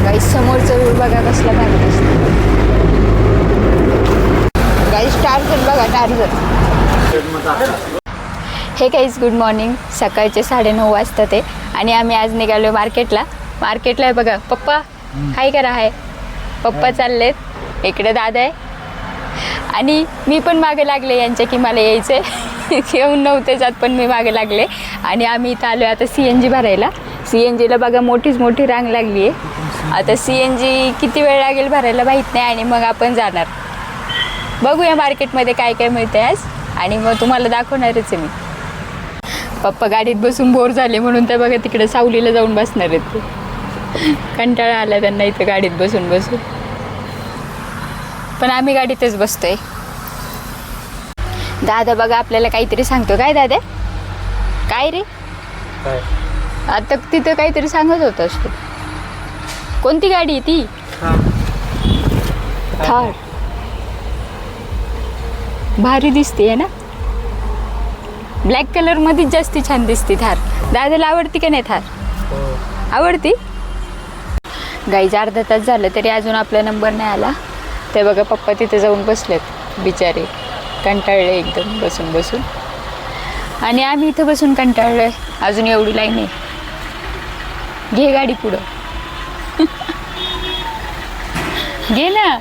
गाईस समोरचा व्ह्यू बघा कसला भारी दिसतो. गाईस टार्झन बघा Tarzan. Hey guys good morning. सकाळचे 9:30 वाजता ते आणि आम्ही आज निघालो मार्केटला. मार्केटला आहे बघा पप्पा काय करा आहे. पप्पा चाललेत, इकडे दादा आहे आणि मी पण मागे लागले यांच्या की मला यायचं आहे. येऊन नव्हते जात पण मी मागे लागले आणि आम्ही इथं आलो आता CNG भरायला. CNGला बघा मोठीच मोठी रांग लागली आहे. आता CNG किती वेळ लागेल भरायला माहीत नाही आणि मग आपण जाणार. बघूया मार्केटमध्ये काय काय मिळतं आज आणि मग तुम्हाला दाखवणारच आहे मी. पप्पा गाडीत बसून बोर झाले म्हणून ते बघा तिकडे सावलीला जाऊन बसणार आहेत ते. कंटाळा आला त्यांना इथं गाडीत बसून बसून, पण आम्ही गाडीतच बसतोय. दादा बघा आपल्याला काहीतरी सांगतो. काय दादा काय रे? आता तिथं काहीतरी सांगत होतास तू. कोणती गाडी आहे ती? थार. भारी दिसते आहे ना. ब्लॅक कलर मध्ये जास्ती छान दिसते थार. दादाला आवडती का नाही थार? आवडती. गाईज अर्धा तास झालं तरी अजून आपला नंबर नाही आला. ते बघा पप्पा तिथे जाऊन बसलेत बिचारे, कंटाळले एकदम बसून बसून. आणि आम्ही इथं बसून कंटाळलोय. अजून एवढी लाईन आहे. घे गाडी पुढं. घे ना.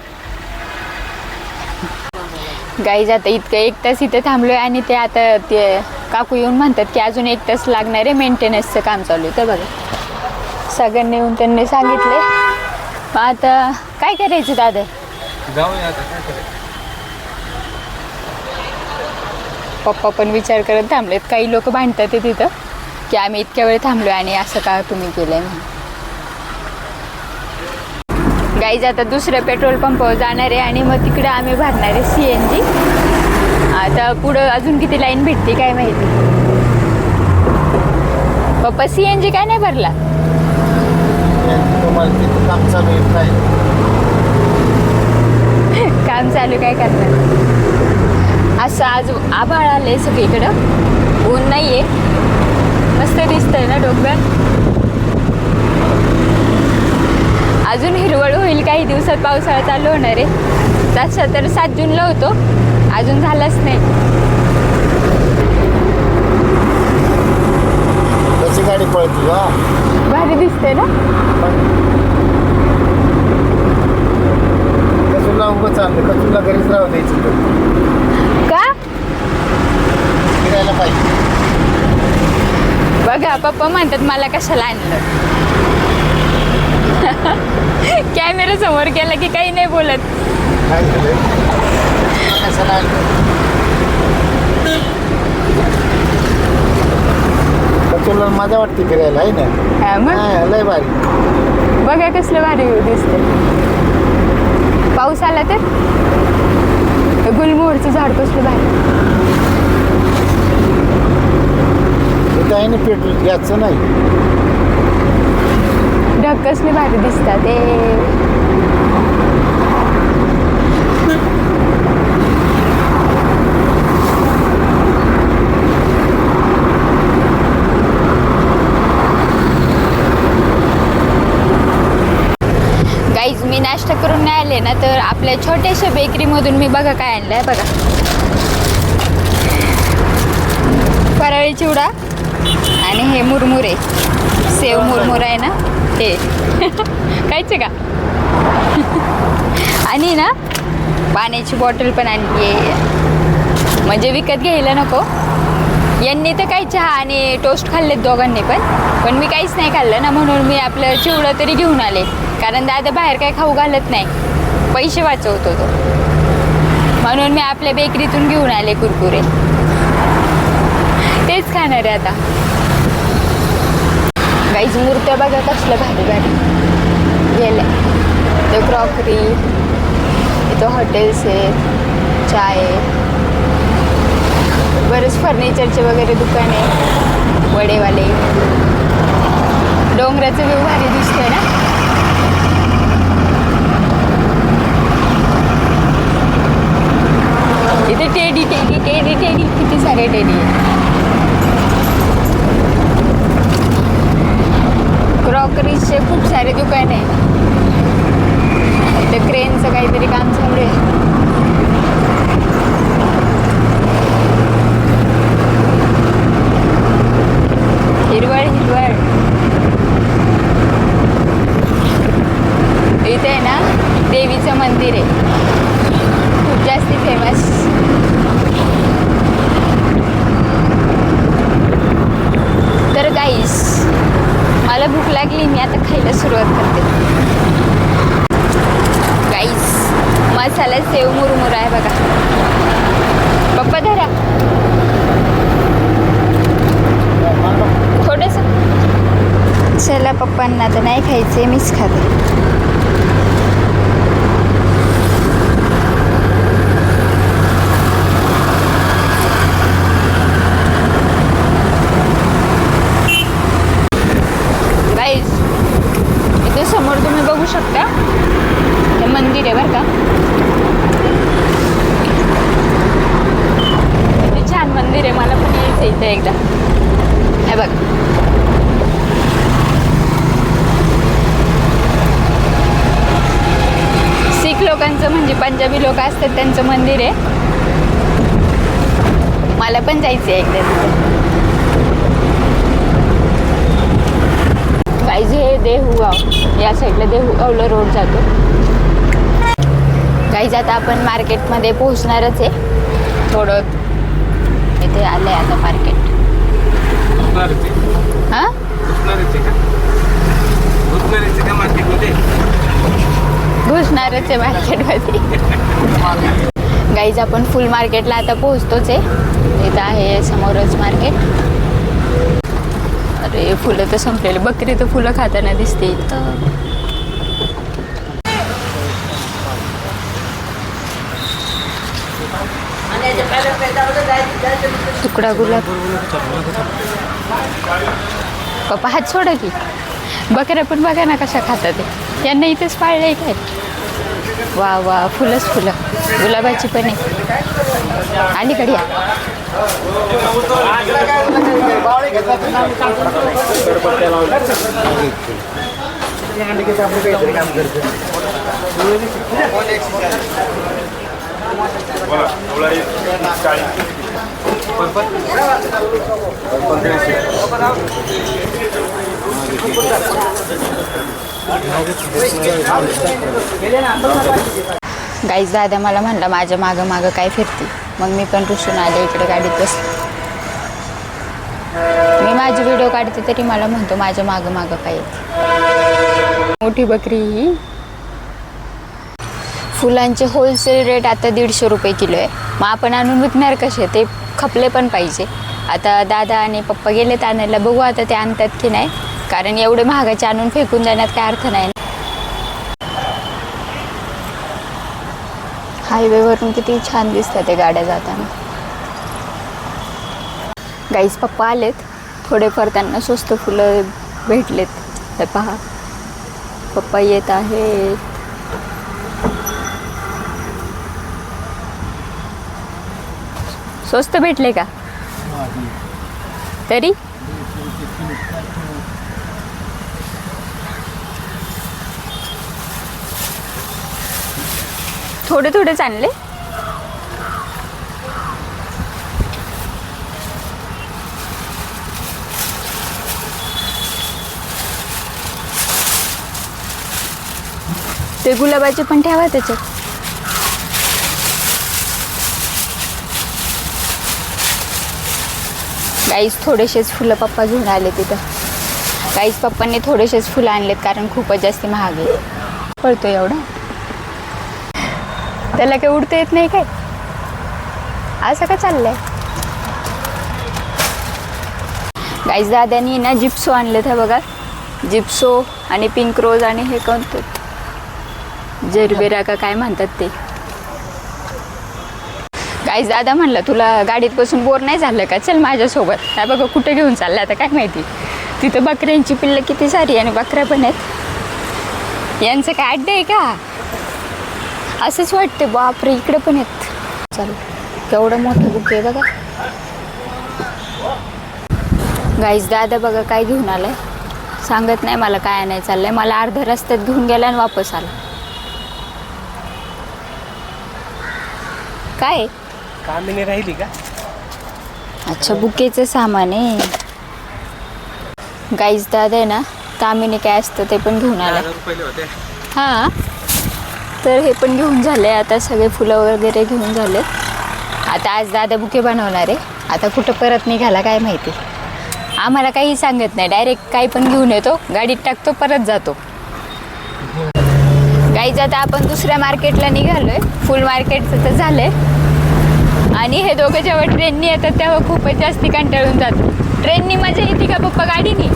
गाईज आता इतकं 1 तास इथे थांबलोय आणि ते आता ते काकू येऊन म्हणतात की अजून 1 तास लागणार आहे, मेंटेनन्सचं काम चालू आहे. तर बघा सगळ्यांनी येऊन त्यांनी सांगितले. आता काय करायचं दादा? जाऊया आता काय करायचं. पप्पा पण विचार करत थांबलेत. काही लोक भांडतात ते तिथं की आम्ही इतक्या वेळ थांबलोय आणि असं का तुम्ही केलंय म्हणून. गाईज आता दुसऱ्या पेट्रोल पंपावर जाणार आहे आणि मग तिकडे आम्ही भरणार आहे CNG. आता पुढं अजून किती लाईन भेटते काय माहिती. पप्पा CNG काय नाही भरला? काम चालू काय करणार. असं आज आभाळ आलंय सगळीकडं, ऊन नाहीये, मस्त दिसतंय ना डोंगर. अजून हिरवळ होईल काही दिवसात, पावसाळा चालू होणार आहे. तसं तर 7 जूनला होतो, अजून झालाच नाही. कशी गाडी पळते भारी दिसते ना. कसुला उभं चाललं, कसुला घरीच राहू द्यायचं का? फिरायला पाहिजे. बघा पप्पा म्हणतात मला कशाला आणलं. कॅमेरा समोर गेला की काही नाही बोलत. काय झालं कशाला आणलं? कसुला मजा वाटते फिरायला आहे ना. हा मग लय भारी. बघा कसलं भारी दिसते. पाऊस आला तर गुलमोहरचं झाड कसलं भारी. काही नाही पेट्रोल याचं नाही. ढग कसले भारी दिसतात ते. गाईज मी नाश्ता करून नाही आले ना तर आपल्या छोट्याशा बेकरीमधून मी बघा काय आणलंय. बघा फराळी चिवडा आणि हे मुरमुरे, सेव मुरमुरा आहे ना हे. खायचं का? आणि ना पाण्याची बॉटल पण आणली आहे, म्हणजे विकत घ्यायला नको. यांनी तर काही चहा आणि टोस्ट खाल्लेत दोघांनी पण मी काहीच नाही खाल्लं ना, म्हणून मी आपलं चिवडं तरी घेऊन आले. कारण दादा बाहेर काही खाऊ घालत नाही, पैसे वाचवतो तो, म्हणून मी आपल्या बेकरीतून घेऊन आले कुरकुरे. तेच खाणार आहे आता. गाईज मूर्त्या बघा कसलं भारी भारी गेल्या. ते क्रॉकरी, इथं हॉटेल्स आहेत, चाय आहे, बरेच फर्निचरचे वगैरे दुकान आहे, वडेवाले. डोंगराचं व्ह्यू भारी दिसतंय ना. इथे टेडी टेडी टेडी टेडी किती सारे टेडी आहे. क्रॉकरीजचे खूप सारे दुकान आहे. इथं क्रेनचं काहीतरी काम चालू आहे. हिरवळ हिरवळ. इथे आहे ना देवीचं मंदिर आहे, खूप जास्ती फेमस. तर गाईस मला भूक लागली, मी आता खायला सुरुवात करते. गाईस मसाला सेव मुरमुरा आहे बघा. पप्पा धरा थोडंसं. चला पप्पांना तर नाही खायचे, मीच खाते. गाईस इथे समोर तुम्ही बघू शकता हे मंदिर आहे बरं का. किती छान मंदिर आहे, मला पण यायचं इथे एकदा. हे बघ शीख लोकांचं म्हणजे पंजाबी लोक असतात त्यांचं मंदिर आहे. मला पण जायचं आहे एकदा तिथे. गाईज हे देहूगाव, या साईडला देहूगावला रोड जातो. गाईज आता आपण मार्केटमध्ये पोहोचणारच आहे. थोडं इथे आलं आहे आता मार्केट. हां घुसणारच आहे मार्केटमध्ये. गाईज आपण फुल मार्केटला आता पोहोचतोच आहे. इथं आहे समोरच मार्केट. अरे फुलं तर संपलेले, बकरी तर फुलं खाताना दिसते इथं. तुकडा गुलाब. पप्पा हात सोडा की. बकऱ्या पण बघा ना कशा खातात ते. यांना इथेच पाळलंय काय. वा वा फुलंच फुलं. गुलाबाची पण आहे. अलीकडे या. गाईज दादा मला म्हणला माझ्या मागं मागं काय फिरती. मग मी पण रुसून आले इकडे गाडीत बसले. मी माझी व्हिडिओ काढते तरी मला म्हणतो माझ्या मागं मागं काय येते. मोठी बकरी ही. फुलांचे होलसेल रेट आता 150 रुपये किलो आहे. मग आपण आणून विकणार कसे, ते खपले पण पाहिजे. आता दादा आणि पप्पा गेलेत आणायला, बघू आता ते आणतात की नाही. कारण एवढे महागाचे आणून फेकून देण्यात काय अर्थ नाही. हायवेवरून किती छान दिसतात ते गाड्या जाताना. गाईज पप्पा आलेत. थोडेफार त्यांना स्वस्त फुलं भेटलेत. हे पहा पप्पा येत आहेत. स्वस्त भेटले का तरी. थोडे थोडेच आणले. ते गुलाबाचे पण ठेवा त्याच्यात. गाईस थोडेसेच फुलं पप्पा घेऊन आले तिथं. गाईस पप्पांनी थोडेसेच फुलं आणलेत कारण खूपच जास्त महाग आहे. पडतो एवढा. त्याला काही उडता येत नाही काय. असं का चाललंय. गाईस दादानी ना जिप्सो आणलेत हे बघा. जिप्सो आणि पिंक रोज आणि हे कोणतं जरबेरा का काय म्हणतात ते. गाईस दादा म्हणलं तुला गाडीत बसून बोर नाही झालं का, चल माझ्यासोबत. काय बघा कुठे घेऊन चाललं आता काय माहिती. तिथं बकऱ्यांची पिल्लं किती सारी आणि बकऱ्या पण आहेत. यांचं काय अड्डे आहे का असंच वाटते. बापरे इकडे पण आहेत. चल केवढं मोठं बुक आहे बघा. गाईस दादा बघा काय घेऊन आलाय. सांगत नाही मला काय आणायचं चाललंय. मला अर्ध्या रस्त्यात घेऊन गेला आणि वापस आला. काय कामिनी राहिली का? अच्छा बुकेचं सामान आहे. गाईज दादा आहे ना कामिनी काय असतं ते पण घेऊन आला. 1000 रुपये होते. हां तर हे पण घेऊन झाले. आता सगळे फुलं वगैरे घेऊन झाले. आता आज दादा बुके बनवणार आहे. आता कुठं परत निघाला काय माहिती. आम्हाला काही सांगत नाही, डायरेक्ट काही पण घेऊन येतो, गाडीत टाकतो, परत जातो. गाईज आता आपण दुसऱ्या मार्केटला निघालोय. फुल मार्केटचं तर झालंय. आणि हे दोघं जेव्हा ट्रेननी येतात तेव्हा खूपच जास्ती कंटाळून जातात. ट्रेननी मजा येते का पप्पा गाडीनी?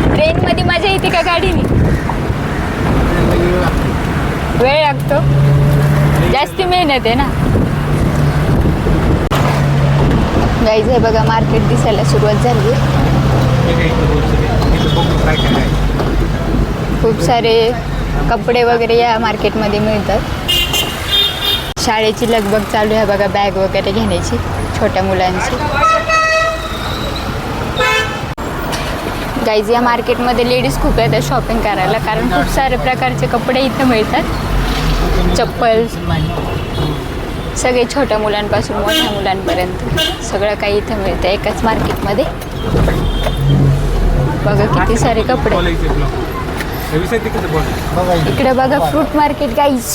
ट्रेनमध्ये मजा येते का गाडीनी? वेळ लागतो, जास्ती मेहनत आहे ना. गाईज हे बघा मार्केट दिसायला सुरुवात झाली आहे. खूप सारे कपडे वगैरे या मार्केटमध्ये मिळतात. शाळेची लगबग चालू आहे बघा, बॅग वगैरे घेण्याची छोट्या मुलांची. गाईज या मार्केटमध्ये लेडीज खूप येतात शॉपिंग करायला, कारण खूप सारे प्रकारचे कपडे इथं मिळतात. चप्पल सगळे छोट्या मुलांपासून मोठ्या मुलांपर्यंत सगळं काही इथं मिळतं एकाच मार्केटमध्ये. बघा किती सारे कपडे. इकडे बघा फ्रूट मार्केट गाईज.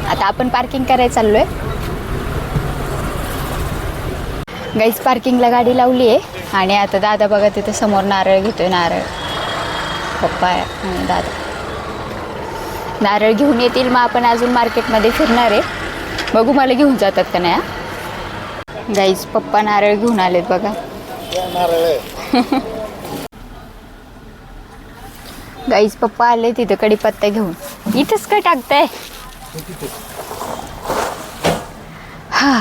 आता आपण पार्किंग करायला चाललोय. गाईज पार्किंगला गाडी लावली आहे. आणि आता दादा बघा तिथे समोर नारळ घेतोय. नारळ पप्पा आणि दादा नारळ घेऊन येतील. मग आपण अजून मार्केटमध्ये फिरणार आहे. बघू मला घेऊन जातात का नाही. गाईज पप्पा नारळ घेऊन आलेत बघा. गाईज पप्पा आले तिथं कढीपत्ता घेऊन. इथंच काय टाकताय? हा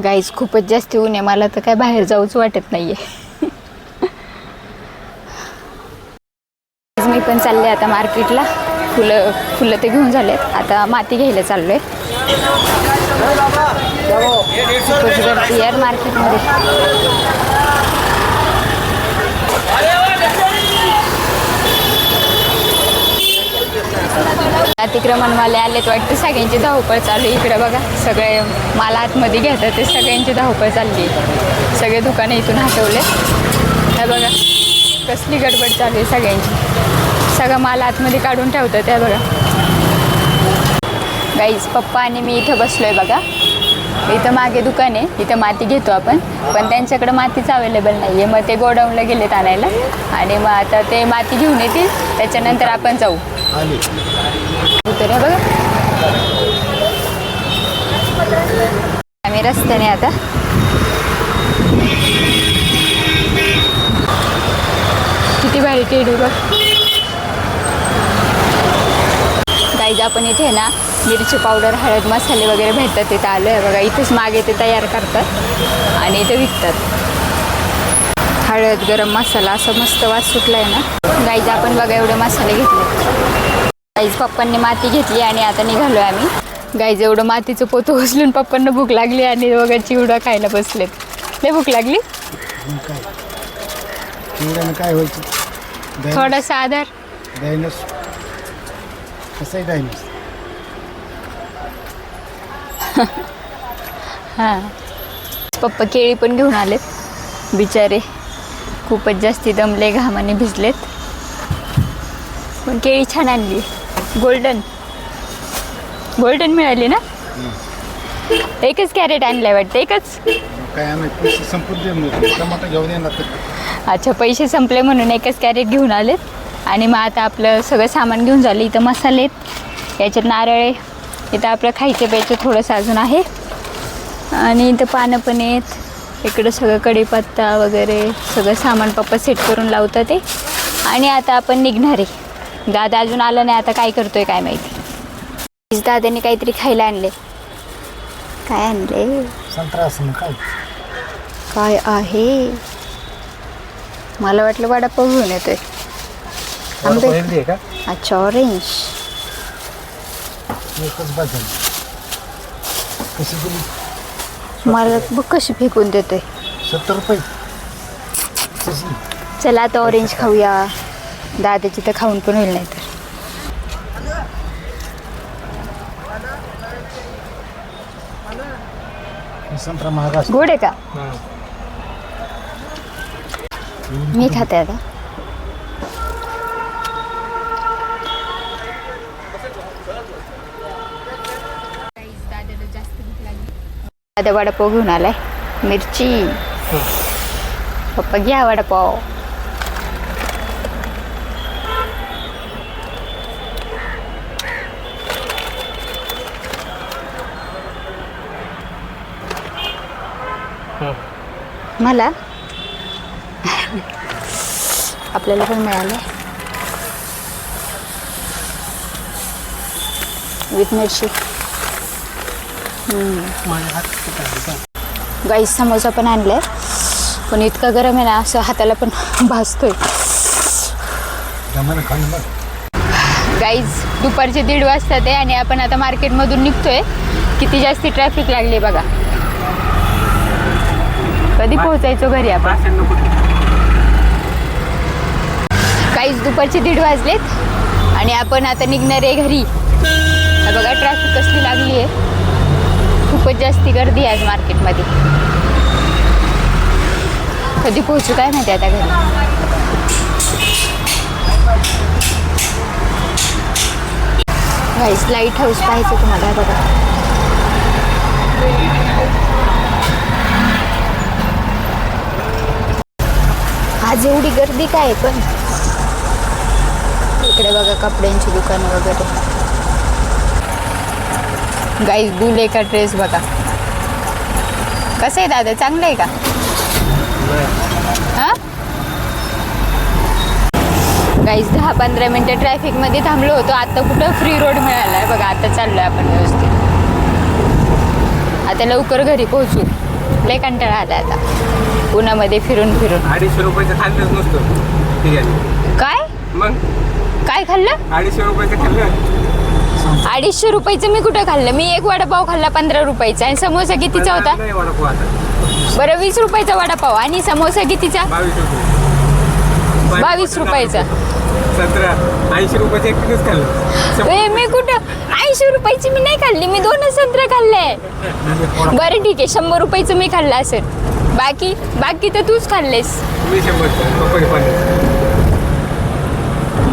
गाईज खूपच जास्त ऊन आहे. मला तर काय बाहेर जाऊच वाटत नाहीये. मी पण चालले आता मार्केटला. फुलं ते घेऊन झालेत. आता माती घ्यायला चाललोय. खूपच गर्दी यार मार्केटमध्ये. अतिक्रमणवाले आलेत वाटतं. सगळ्यांची धावपळ चालू आहे. इकडे बघा सगळे माल आतमध्ये घेतात ते. सगळ्यांची धावपळ चालली. सगळे दुकानं इथून हटवले. हे बघा कसली गडबड चालू आहे सगळ्यांची. सगळं माल आतमध्ये काढून ठेवतात. त्या बघा गाईज पप्पा आणि मी इथं बसलोय बघा. इथं मागे दुकान आहे. इथं माती घेतो आपण, पण त्यांच्याकडे मातीच अवेलेबल नाही आहे. मग ते गोडाऊनला गेलेत आणायला. आणि मग आता ते माती घेऊन येतील, त्याच्यानंतर आपण जाऊ. उतर आहे बघा. आम्ही रस्त्याने आता किती भारी टेडू बघ. गाईज आपण इथे ना मिरची पावडर, हळद, मसाले वगैरे भेटतात. तिथं आलो आहे बघा. इथेच मागे ते तयार करतात आणि इथे विकतात. हळद, गरम मसाला असं मस्त वास सुटला आहे ना. गाईज आपण बघा एवढे मसाले घेतले. गाईज पप्पांनी माती घेतली आणि आता निघालो आहे आम्ही. गाईज एवढं मातीचं पोतं उचलून पप्पांना भूक लागली आणि बघा चिवडा खायला बसलेत. लय भूक लागली. काय व्हायचं थोडासा आधार. डायनस कसं आहे डायनस. हां पप्पा केळी पण घेऊन आलेत बिचारे. खूपच जास्ती दमले, घामाने भिजलेत. पण केळी छान आणली. गोल्डन मिळाली ना. एकच कॅरेट आणलाय वाटतं. एकच काय आम्ही पैसे संपून टमाटा घेऊन येणार. अच्छा पैसे संपले म्हणून एकच कॅरेट घेऊन आलेत. आणि मग आता आपलं सगळं सामान घेऊन झालं. इथं मसाले आहेत, याच्यात नारळ आहे, इथं आपलं खायचं प्यायचं थोडंसं अजून आहे. आणि इथं पानं पण आहेत. इकडं सगळं कढीपत्ता वगैरे सगळं सामान पप्पा सेट करून लावतात ते. आणि आता आपण निघणार आहे. दादा अजून आला नाही. आता काय करतोय काय माहिती. दादाने काहीतरी खायला आणले. काय आणले? संत्रा असं काय काय आहे? मला वाटलं वडापाव घेऊन येतोय. आंबे का? अच्छा ऑरेंज. एकच बाजार कशी दिली? मला बघ कशी फेकून देतोय. 70 रुपये. चला आता ऑरेंज खाऊया. दादाची तर खाऊन पण होईल नाही तर. संत्रा महाग असतो. गोड आहे का? मी खाते आता. दादा वडापाव घेऊन आलाय. मिरची. पप्पा घ्या वडापाव. मला आपल्याला पण मिळालं विथ मिरची. गाईस समोसा पण आणलाय, पण इतका गरम आहे ना, असं हाताला पण भाजतोय. गाईज दुपारचे 1:30 वाजता ते, आणि आपण आता मार्केटमधून निघतोय. किती जास्ती ट्रॅफिक लागली बघा. कधी पोहोचायचो घरी आपण? काहीच दुपारचे 1:30 वाजलेत आणि आपण आता निघणार आहे घरी. बघा ट्रॅफिक कसली लागली आहे. खूपच जास्ती गर्दी आहे आज मार्केटमध्ये. कधी पोहोचू काय माहिती आता घरी. गाईस लाईट हाऊस पाहायचं तुम्हाला बघा. आज एवढी गर्दी काय पण. इकडे बघा कपड्यांची दुकानं वगैरे. गाईस दुले का ड्रेस बघा कसं आहे दादा, चांगलं आहे का? हां गाईस 10-15 मिनटं ट्रॅफिकमध्ये थांबलो होतो. आता कुठं फ्री रोड मिळाला आहे बघा. आता चाललो आहे आपण व्यवस्थित. आता लवकर घरी पोहोचू. लय कंटाळा आला आता उन्हामध्ये फिरून फिरून. 250 रुपयाचं खाल्लंच नसतं ठीक आहे. काय मग काय खाल्लं? 250 रुपयाचं खाल्लं. 250 रुपयाचं मी कुठं खाल्लं? मी एक वडापाव खाल्ला 15 रुपयाचा. आणि समोसा कितीचा होता? नाही वडापाव आता. बरं 20 रुपयाचा वडापाव. आणि समोसा कितीचा? 22 रुपये. 22 रुपयाचा. 80 रुपयाचं एकच खाल्लं. ए मी कुठं 80 रुपयाची मी नाही खाल्ली. मी 2 संत्रा खाल्ले. बरं ठीक आहे 100 रुपयाचं मी खाल्लं असेल. बाकी तर तूच खाल्लेस. मी 100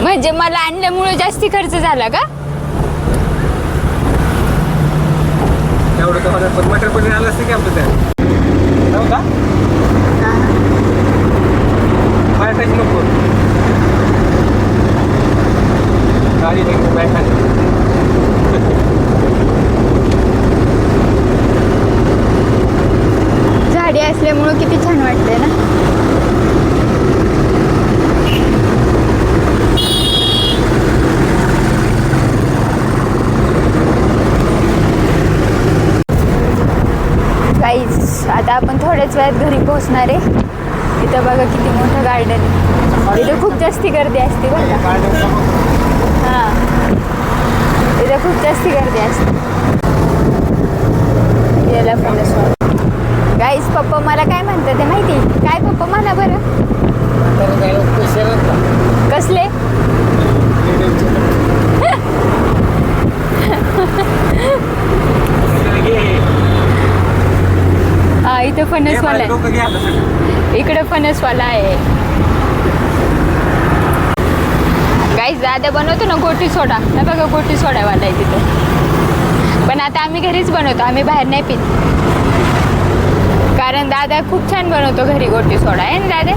म्हणजे मला आणल्यामुळे जास्ती खर्च झाला का? एवढं का होणार. पण मटर पनीर आलं असतं की आपलं त्या का बाय खायची नको. गाडी नाही बाय खायची. झाडी असल्यामुळं किती छान वाटतंय ना. गाईज आता आपण थोड्याच वेळात घरी पोहोचणार आहे. इथं बघा किती मोठं गार्डन. इथं खूप जास्ती गर्दी असते बघा. हां इथं खूप जास्ती गर्दी असते. याला पण गाईज पप्पा मला काय म्हणतात ते माहिती? काय पप्पा म्हणा बरं. कसले? हा इथं फणसवाला आहे. इकडं फणसवाला आहे. गाईस दादा बनवतो ना गोटी सोडा. ना बघा गोटी सोडावाला आहे तिथं. पण आता आम्ही घरीच बनवतो. आम्ही बाहेर नाही पित. कारण दादा खूप छान बनवतो घरी गोटी सोडा. आहे ना दादा?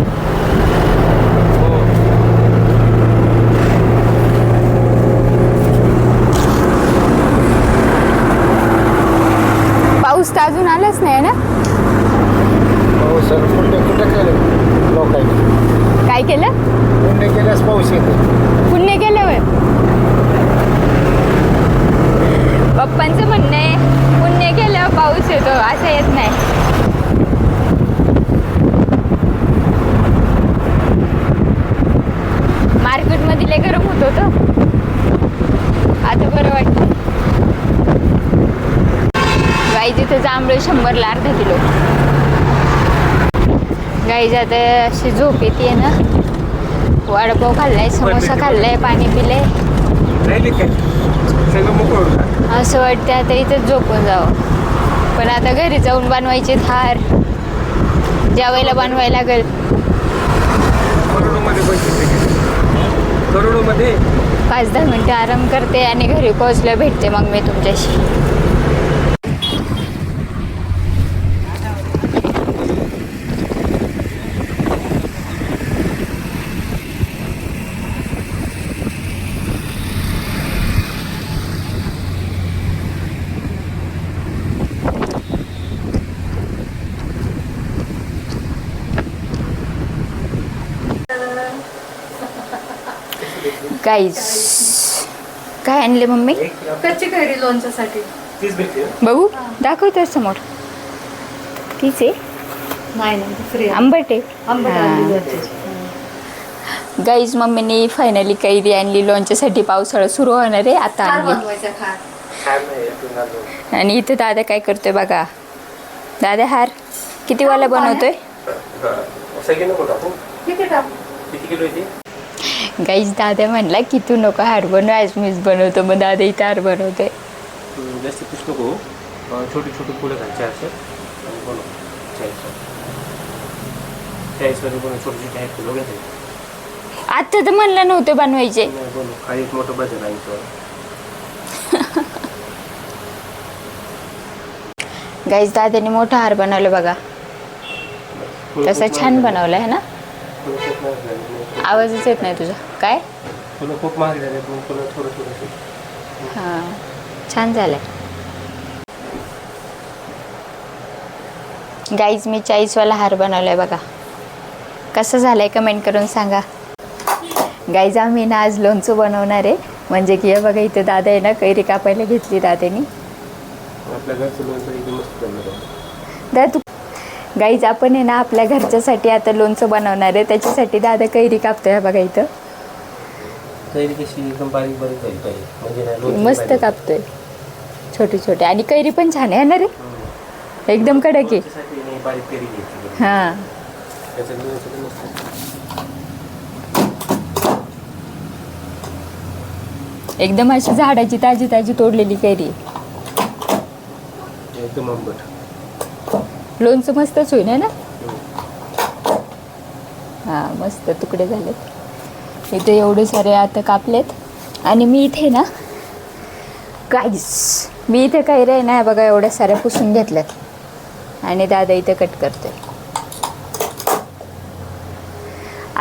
पाऊस तर अजून आलाच नाही ना. हो सर कुठं केलं लोकांनी? काय केलं? पुण्य केल्यास पाऊस येतो. पुण्य केल्यावर पप्पांचं म्हणणं आहे पुण्य केल्यावर पाऊस येतो. असं येत नाही. मार्केटमध्ये लय गरम होत होतं. आता बरं वाटतं. गाई तिथं जांभळे 100ला अर्धा किलो. गाई आता अशी झोप येते ना. वडापाव खाल्लाय, समोसा खाल्लाय, पाणी पिलंय. सगळं मोकळं असं वाटतं आता इथंच झोपून जावं. पण आता घरी जाऊन बनवायचे हार, जेवायला बनवायला लागेल. करोडोमध्ये पैसे करोडोमध्ये. 5-10 मिनटं आराम करते आणि घरी पोहोचल्या भेटते मग मी तुमच्याशी. गाईज काय आणले मम्मी? कच्ची कैरी लोणच्यासाठी. तीच भेटते. बघू दाखवतो समोर. तीच आहे नाही नाही फ्री आंबट आहे. आंबट आणली लोणच्याची. गाईज मम्मीने फायनली कैरी आणली लोणच्यासाठी. पावसाळा सुरू होणार आहे आता खार आणली. बनवायचा खार. छान नाही आपण आलो. आणि इथे दादा काय करतोय बघा. दादा हार किती वाला बनवतोय? सगळे नको टाकू. किती टाक? किती किलो येते? गाईज दादा म्हणला की तू नको हार बनव, आज मीच बनवतो. मग दादा इथे हार बनवतोय. जास्त पीस नको. छोटी छोटी फुलं घाल 400 आणि बनव 40 मध्ये बनव. छोटी छोटी आहे फुलं घ्यायचे. आता तर म्हणलं नव्हतं बनवायचे. नाही बनव. खाली एक मोठं बजेट आहे इथं. गाईज दादाने मोठा हार बनवला बघा. फुलं तसा खूप छान महाग बनवलाय है ना. फुलं खूप महाग झाली. आवाजच येत नाही तुझा. काय? फुलं खूप महाग झाले. फुलं थोडं थोडं. हां छान झालंय. गाईज मी 40 वाला हार बनवलाय बघा. कसं झालंय कमेंट करून सांगा. गाईज आम्ही ना आज लोणचं बनवणार आहे. म्हणजे की हे बघा इथे दादा आहे ना कैरी कापायला घेतली दादानी. आपल्या घरचं लोणचं एकदम मस्त बनवलं. दादा तू गाईज आपण आहे ना आपल्या घरच्यासाठी आता लोणचं बनवणार आहे. त्याच्यासाठी दादा कैरी कापतोय बघा इथं. कैरी कशी एकदम बारीक बारीक कैरी पाहिजे. म्हणजे ना लोणचं मस्त पाहिजे. कापतोय छोटी छोटी. आणि कैरी पण छान आहे ना रे. एकदम कडक आहे. लोणच्यासाठी नाही बारीक कैरी घ्यायची. हां त्याचं लोणचं पण मस्त. एकदम अशी झाडाची ताजी ताजी तोडलेली कैरी. एकदम आंबट. लोणचं मस्तच होईल है ना. हां मस्त तुकडे झालेत. इथे एवढे सारे आता कापलेत. आणि मी इथे ना गाईस मी इथे कैऱ्या आहे ना बघा एवढ्या साऱ्या पुसून घेतल्यात. आणि दादा इथे कट करतोय.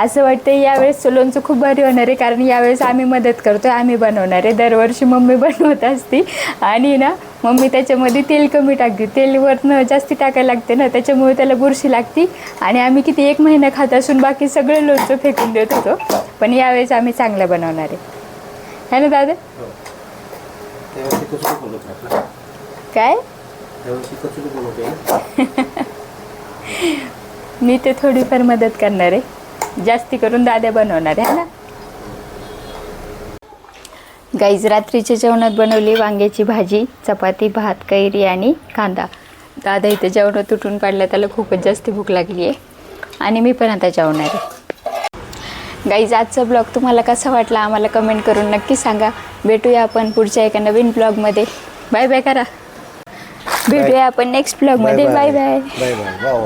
असं वाटतं यावेळेस लोणचं खूप भारी होणार आहे. कारण यावेळेस आम्ही मदत करतोय. आम्ही बनवणार आहे. दरवर्षी मम्मी बनवत असती. आणि ना मम्मी त्याच्यामध्ये तेल कमी टाकते. तेल वरनं जास्ती टाकायला लागते ना. त्याच्यामुळे त्याला बुरशी लागती. आणि आम्ही किती 1 महिना खात असून बाकी सगळं लोणचं फेकून देत होतो. पण यावेळेस आम्ही चांगलं बनवणार आहे है ना दादा. त्यावेळी कचोरी बनवतो आपला. काय त्यावेळी कचोरी बनवते. मी ते थोडीफार मदत करणार आहे. जास्ती करून दादा बनवणार आहे ना. गाईज रात्रीच्या जेवणात बनवली वांग्याची भाजी, चपाती, भात, कैरी आणि कांदा. दादा इथे जेवण तुटून काढलं. त्याला खूपच जास्त भूक लागली आहे. आणि मी पण आता जेवणार आहे. गाईज आजचा ब्लॉग तुम्हाला कसा वाटला आम्हाला कमेंट करून नक्की सांगा. भेटूया आपण पुढच्या एका नवीन ब्लॉगमध्ये. बाय बाय करा. भेटूया आपण नेक्स्ट ब्लॉगमध्ये. Bye bye. Bye bye. वा वा.